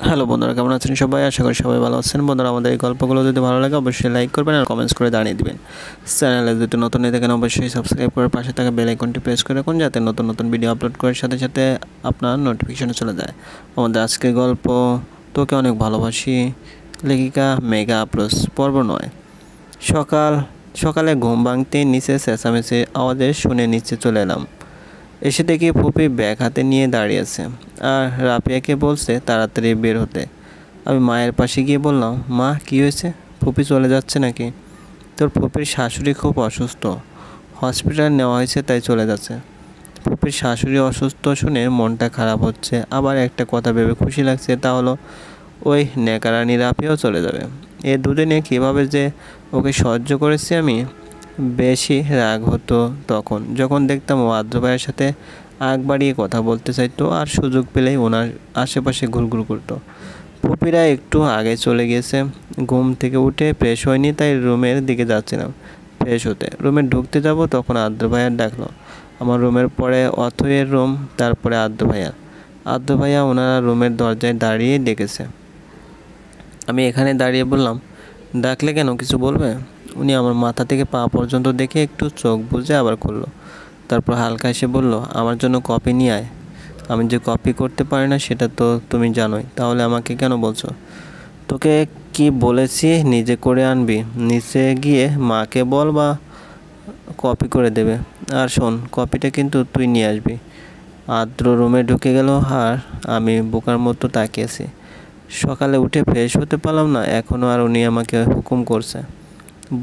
Hello বন্ধুরা, কেমন আছেন সবাই? আশা করি সবাই ভালো আছেন। বন্ধুরা, আমাদের এই গল্পগুলো যদি ভালো লাগে অবশ্যই লাইক করবেন আর কমেন্টস করে জানিয়ে দিবেন। চ্যানেলে যদি নতুন হয়ে থাকেন অবশ্যই সাবস্ক্রাইব করে পাশে থাকা বেল আইকনটি প্রেস করে রাখুন, যাতে নতুন নতুন ভিডিও আপলোড করার সাথে সাথে আপনার নোটিফিকেশন চলে যায়। আমাদের আজকের গল্প তোকে অনেক ভালোবাসি, লেখিকা মেঘা আফরোজ, পর্ব 9। সকালে ঘুম ভাঙতে নিচে চেঁচামেচির আওয়াজে শুনে নিচে চলে এলাম। এসে দেখি ফুপি ব্যাগ হাতে নিয়ে দাঁড়িয়ে আছে আর রাফিয়াকে বলছে তাড়াতাড়ি বের হতে। আমি মায়ের পাশে গিয়ে বললাম, মা কী হয়েছে? ফুপি চলে যাচ্ছে নাকি? তোর ফুপির শাশুড়ি খুব অসুস্থ, হসপিটালে নেওয়া হয়েছে, তাই চলে যাচ্ছে। ফুপির শাশুড়ি অসুস্থ শুনে মনটা খারাপ হচ্ছে, আবার একটা কথা ভেবে খুশি লাগছে, তা হলো ওই নেকারানি রাফিয়াও চলে যাবে। এ দুদিনে কীভাবে যে ওকে সহ্য করেছি আমি। বেশি রাগ হতো যখন দেখতাম ও আদ্র ভাইয়ের সাথে আগ বাড়িয়ে কথা বলতে চাইতো আর সুযোগ পেলেই ওনার আশেপাশে ঘুরঘুর করতো। পুপিরা একটু আগে চলে গিয়েছে। ঘুম থেকে উঠে ফ্রেশ হয়নি, তাই রুমের দিকে যাচ্ছিলাম ফ্রেশ হতে। রুমে ঢুকতে যাব তখন আদ্র ভাইয়ার ডাকলো। আমার রুমের পরে অথয়ের রুম, তারপরে আদ্র ভাইয়া ওনারা রুমের দরজায় দাঁড়িয়ে ডেকেছে। আমি এখানে দাঁড়িয়ে বললাম, ডাকলে কেন, কিছু বলবে? উনি আমার মাথা থেকে পা পর্যন্ত দেখে একটু চোখ বুজে আবার খুললো। তারপর হালকা এসে বলল, আমার জন্য কপি নিয়ে আয়। আমি যে কপি করতে পারি না সেটা তো তুমি জানোই, তাহলে আমাকে কেন বলছো? তোকে কি বলেছি নিজে করে আনবি? নিচে গিয়ে মাকে বল, বা কপি করে দেবে। আর শোন, কপিটা কিন্তু তুই নিয়ে আসবি। আদ্র রুমে ঢুকে গেল আর আমি বোকার মতো তাকিয়েছি। সকালে উঠে ফ্রেশ হতে পারলাম না, এখনও আর উনি আমাকে হুকুম করছে।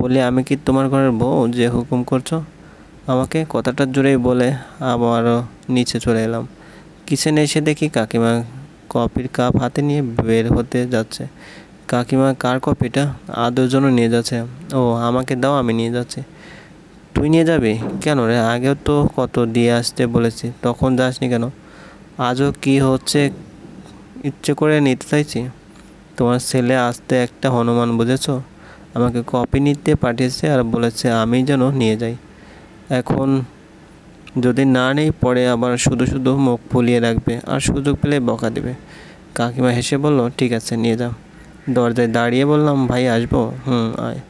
বলে, আমি কি তোমার ঘরের বউ যে হুকুম করছো আমাকে? কথাটা জোরেই বলে আবারও নিচে চলে এলাম। কিচেনে এসে দেখি কাকিমা কফির কাপ হাতে নিয়ে বের হতে যাচ্ছে। কাকিমা, কার কপিটা? আদর জন্য নিয়ে যাচ্ছে। ও, আমাকে দাও, আমি নিয়ে যাচ্ছি। তুই নিয়ে যাবি? কেন রে, আগেও তো কত দিয়ে আসতে বলেছি, তখন যাসনি কেন? আজও কি হচ্ছে, ইচ্ছে করে নিতে চাইছি? তোমার ছেলে আসতে একটা হনুমান, বুঝেছো? আমাকে কপি নিতে পাঠিয়েছে আর বলেছে আমি যেন নিয়ে যাই। এখন যদি না নেই, পরে আবার শুধু শুধু মুখ ফুলিয়ে রাখবে আর সুযোগ পেলে বকা দেবে। কাকিমা হেসে বলল, ঠিক আছে, নিয়ে যাও। দরজায় দাঁড়িয়ে বললাম, ভাই আসবো? আয়।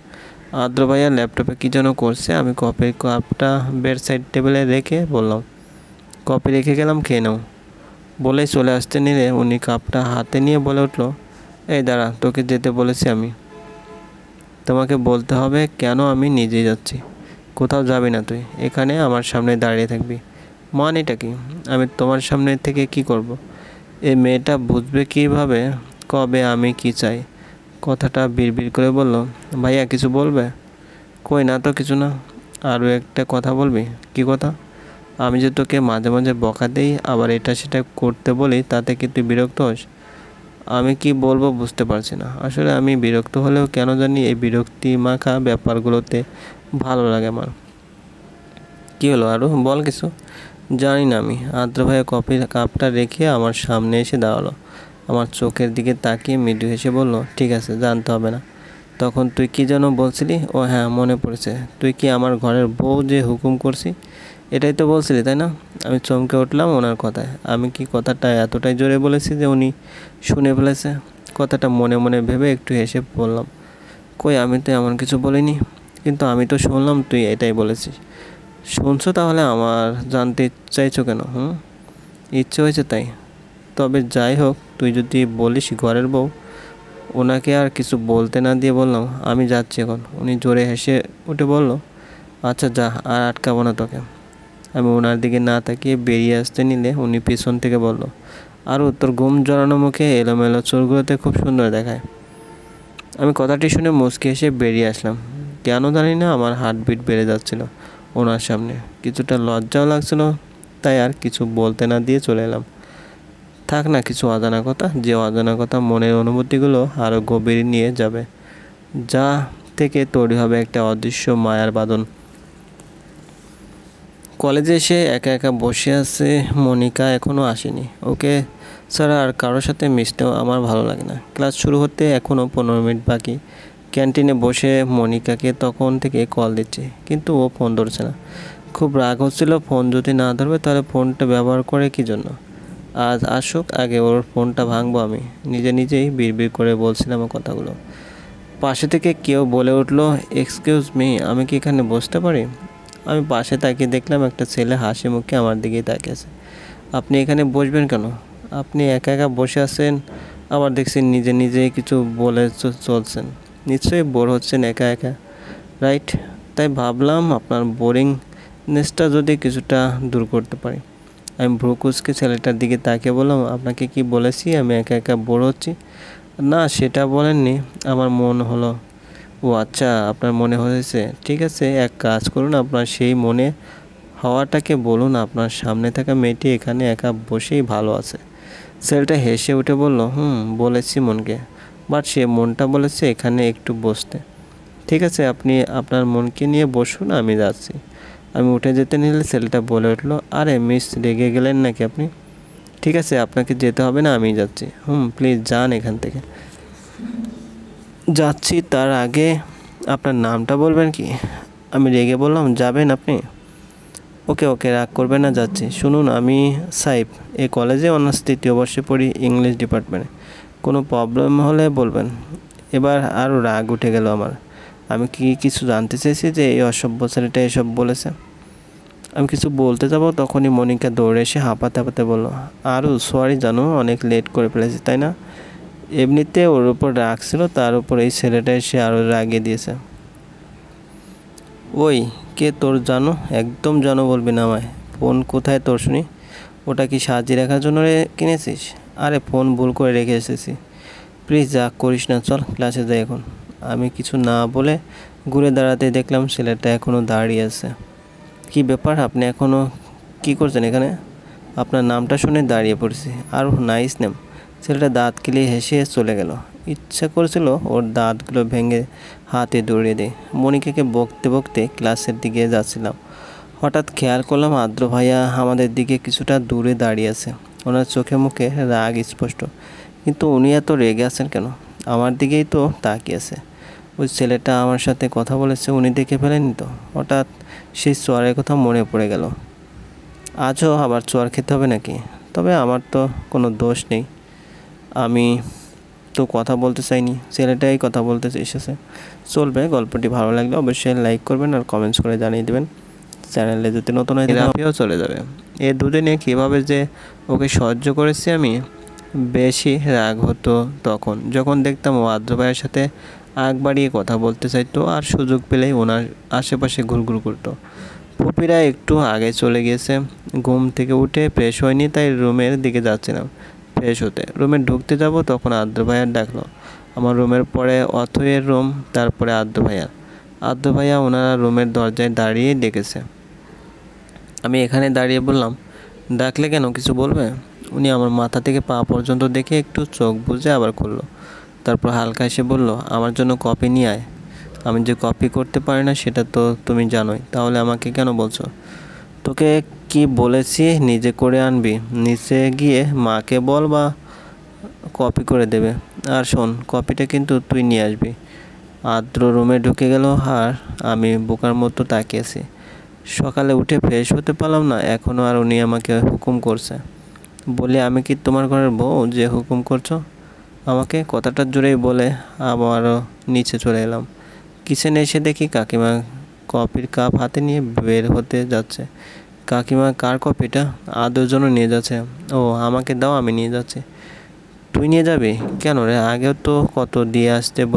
আদ্র ভাইয়া ল্যাপটপে কী যেন করছে। আমি কপির কাপটা বেড সাইড টেবিলে রেখে বললাম, কপি রেখে গেলাম, খেয়ে নাও। বলেই চলে আসতে নিলে উনি কাপটা হাতে নিয়ে বলে উঠলো, এই দাঁড়া, তোকে যেতে বলেছি আমি। তোমাকে বলতে হবে কেন? আমি নিজেই যাচ্ছি। কোথাও যাবি না তুই, এখানে আমার সামনে দাঁড়িয়ে থাকবি। মানেটা কি? আমি তোমার সামনে থেকে কি করব? এই মেয়েটা বুঝবে কীভাবে কবে আমি কি চাই? কথাটা বিড়বিড় করে বলল, ভাইয়া কিছু বলবে? কই না তো, কিছু না। আরও একটা কথা বলবি? কি কথা? আমি যে তোকে মাঝে মাঝে বকা দেই, আবার এটা সেটা করতে বলি, তাতে কি তুই বিরক্ত হোস? আমি কি বলবো বুঝতে পারছি না। আসলে আমি বিরক্ত হলেও কেন জানি এই বিরক্তি মাখা ব্যাপারগুলোতে ভালো লাগে আমার। কী হলো, আরও বল কিছু। জানি না আমি। আদ্র ভাইয়া কফির কাপটা রেখে আমার সামনে এসে দাঁড়ালো। আমার চোখের দিকে তাকিয়ে মৃদু হেসে বলল, ঠিক আছে, জানতে হবে না। তখন তুই কি যেন বলছিলি? ও হ্যাঁ, মনে পড়েছে। তুই কি আমার ঘরের বউ যে হুকুম করছি, এটাই তো বলছিলি, তাই না? আমি চমকে উঠলাম ওনার কথায়। আমি কি কথাটা এতটাই জোরে বলেছি যে উনি শুনে ফেলেছে? কথাটা মনে মনে ভেবে একটু হেসে বললাম, কই, আমি তো এমন কিছু বলিনি। কিন্তু আমি তো শুনলাম তুই এটাই বলেছিস। শুনছো, তাহলে আমার জানতে চাইছো কেন? ইচ্ছে হয়েছে তাই। তবে যাই হোক, তুই যদি বলিস ঘরের বউ। ওনাকে আর কিছু বলতে না দিয়ে বললাম, আমি যাচ্ছি এখন। উনি জোরে হেসে উঠে বলল, আচ্ছা যা, আর আটকাবো না তোকে। আমি ওনার দিকে না তাকিয়ে বেরিয়ে আসতে নিলে উনি পিছন থেকে বলল, আর তোর ঘুম জড়ানো মুখে এলোমেলো চুলগুলোতে খুব সুন্দর দেখায়। আমি কথাটি শুনে মুচকি এসে বেরিয়ে আসলাম। কেন জানি না আমার হার্টবিট বেড়ে যাচ্ছিল ওনার সামনে। কিছুটা লজ্জাও লাগছিল, তাই আর কিছু বলতে না দিয়ে চলে এলাম। থাক না কিছু অজানা কথা, যে অজানা কথা মনের অনুভূতিগুলো আরও গভীর নিয়ে যাবে, যা থেকে তৈরি হবে একটা অদৃশ্য মায়ার বাঁধন। কলেজে এসে একা একা বসে আছে মনিকা, এখনও আসেনি। ওকে ছাড়া আর কারোর সাথে মিশতেও আমার ভালো লাগে না। ক্লাস শুরু হতে এখনও 15 মিনিট বাকি। ক্যান্টিনে বসে মনিকাকে তখন থেকে কল দিচ্ছি, কিন্তু ও ফোন ধরছে না। খুব রাগ হচ্ছিল, ফোন যদি না ধরবে তাহলে ফোনটা ব্যবহার করে কী জন্য? আজ আসুক, আগে ওর ফোনটা ভাঙবো আমি। নিজেই বিড়বিড় করে বলছিলাম ও কথাগুলো। পাশে থেকে কেউ বলে উঠলো, এক্সকিউজ মি, আমি কি এখানে বসতে পারি? আমি পাশে তাকিয়ে দেখলাম একটা ছেলে হাসি মুখে আমার দিকেই তাকিয়েছে। আপনি এখানে বসবেন কেন? আপনি একা একা বসে আছেন, আবার দেখছি নিজেই কিছু বলে চলছেন। নিশ্চয়ই বোর হচ্ছেন একা একা, রাইট? তাই ভাবলাম আপনার বোরিংনেসটা যদি কিছুটা দূর করতে পারি। আমি ভ্রু কুঁচকে ছেলেটার দিকে তাকিয়ে বললাম, আপনাকে কি বলেছি আমি একা একা বোর হচ্ছি? না, সেটা বলেননি। আমার মন হলো। ও আচ্ছা, আপনার মনে হয়েছে। ঠিক আছে, এক কাজ করুন, আপনার সেই মনে হওয়াটাকে বলুন। আপনার সামনে থাকা মেয়েটি এখানে একা বসেই ভালো আছে। ছেলেটা হেসে উঠে বলল, বলেছি মনকে, বাট সে মনটা বলেছে এখানে একটু বসতে। ঠিক আছে, আপনি আপনার মনকে নিয়ে বসুন, আমি যাচ্ছি। আমি উঠে যেতে নিলে ছেলেটা বলে উঠলো, আরে মিস, রেগে গেলেন নাকি আপনি? ঠিক আছে, আপনাকে যেতে হবে না, আমি যাচ্ছি। প্লিজ যান এখান থেকে। যাচ্ছি, তার আগে আপনার নামটা বলবেন কি? আমি রেগে বললাম, যাবেন আপনি? ওকে, রাগ করবেন না, যাচ্ছি। শুনুন, আমি সাইফ, এই কলেজে অনার্স 3য় বর্ষে পড়ি, ইংলিশ ডিপার্টমেন্টে। কোনো প্রবলেম হলে বলবেন। এবার আরও রাগ উঠে গেল আমার। আমি কি কিছু জানতে চেয়েছি যে এই অসভ্য ছেলেটা এসব বলেছে? আমি কিছু বলতে যাব, তখনই মনিকা দৌড়ে এসে হাঁপাতে বলল, আরও সরি জানো, অনেক লেট করে ফেলেছি তাই না? এমনিতে ওর উপর রাগ ছিল, তার উপর এই ছেলেটা এসে আরও রাগিয়ে দিয়েছে। ওই, কে তোর জানো? একদম জানো বলবি না আমায়। ফোন কোথায় তোর শুনি? ওটা কি সাজিয়ে রাখার জন্য কিনেছিস? আরে ফোন ভুল করে রেখে এসেছি। প্লিজ রাগ করিস না, চল ক্লাসে যাই এখন। আমি কিছু না বলে ঘুরে দাঁড়াতে দেখলাম ছেলেটা এখনও দাঁড়িয়ে আছে। কি ব্যাপার, আপনি এখনও কি করছেন এখানে? আপনার নামটা শুনে দাঁড়িয়ে পড়েছি। আর নাইস নেম। ছেলেটা দাঁত কিলিয়ে হেসে চলে গেল। ইচ্ছা করেছিল ওর দাঁতগুলো ভেঙে হাতে দৌড়িয়ে দেয়। মনিকাকে বকতে ক্লাসের দিকে যাচ্ছিলাম, হঠাৎ খেয়াল করলাম আদ্র ভাইয়া আমাদের দিকে কিছুটা দূরে দাঁড়িয়ে আছে। ওনার চোখে মুখে রাগ স্পষ্ট, কিন্তু উনি এত রেগে আছেন কেন? আমার দিকেই তো তাকিয়ে আছে। ওই ছেলেটা আমার সাথে কথা বলেছে, উনি দেখে ফেলেনি তো? হঠাৎ সেই চোয়ারের কথা মনে পড়ে গেল। আজও আবার চোয়ার খেতে হবে নাকি? তবে আমার তো কোনো দোষ নেই, আমি তো কথা বলতে চাইনি, ছেলেটাই কথা বলতে এসেছে। চলবে। গল্পটি ভালো লাগলে অবশ্যই লাইক করবেন আর কমেন্টস করে জানিয়ে দেবেন। চ্যানেলে যদি নতুন হয় আপনিও চলে যাবে। এ দুদিনে কীভাবে যে ওকে সহ্য করেছি আমি। বেশি রাগ হতো তখন যখন দেখতাম ও আদ্র ভাইয়ের সাথে আগ বাড়িয়ে কথা বলতে চাইতো, আর সুযোগ পেলেই ওনার আশেপাশে ঘুরঘুর করতো। পুপিরা একটু আগে চলে গিয়েছে। ঘুম থেকে উঠে ফ্রেশ হয়নি, তাই রুমের দিকে যাচ্ছিলাম ফ্রেশ হতে। রুমে ঢুকতে যাব, তখন আদ্র ভাইয়ার ডাকলো। আমার রুমের পরে অথয়ের রুম, তারপরে আদ্র ভাইয়া ওনারা রুমের দরজায় দাঁড়িয়ে ডেকেছে। আমি এখানে দাঁড়িয়ে বললাম, ডাকলে কেন, কিছু বলবে? উনি আমার মাথা থেকে পা পর্যন্ত দেখে একটু চোখ বুজে আবার খুললো। তারপর হালকা এসে বলল, আমার জন্য কপি নিয়ে আয়। আমি যে কপি করতে পারি না সেটা তো তুমি জানোই, তাহলে আমাকে কেন বলছো? তোকে কি বলেছি নিজে করে আনবি? নিচে গিয়ে মাকে বল, বা কপি করে দেবে। আর শোন, কপিটা কিন্তু তুই নিয়ে আসবি। আদ্র রুমে ঢুকে গেল আর আমি বোকার মতো তাকিয়েছি। সকালে উঠে ফ্রেশ হতে পারলাম না, এখনও আর উনি আমাকে হুকুম করছে। বলে, আমি কি তোমার ঘরের বউ যে হুকুম করছো আমাকে? কথাটা জোরেই বলে আবারও নিচে চলে এলাম। কিচেনে এসে দেখি কাকিমা কফির কাপ হাতে নিয়ে বের হতে যাচ্ছে। কাকিমা, কার কপিটা? আদর জন্য নিয়ে যাচ্ছে। ও, আমাকে দাও, আমি নিয়ে যাচ্ছি। তুই নিয়ে যাবি? কেন রে, আগেও তো কত দিয়ে আসতে বলে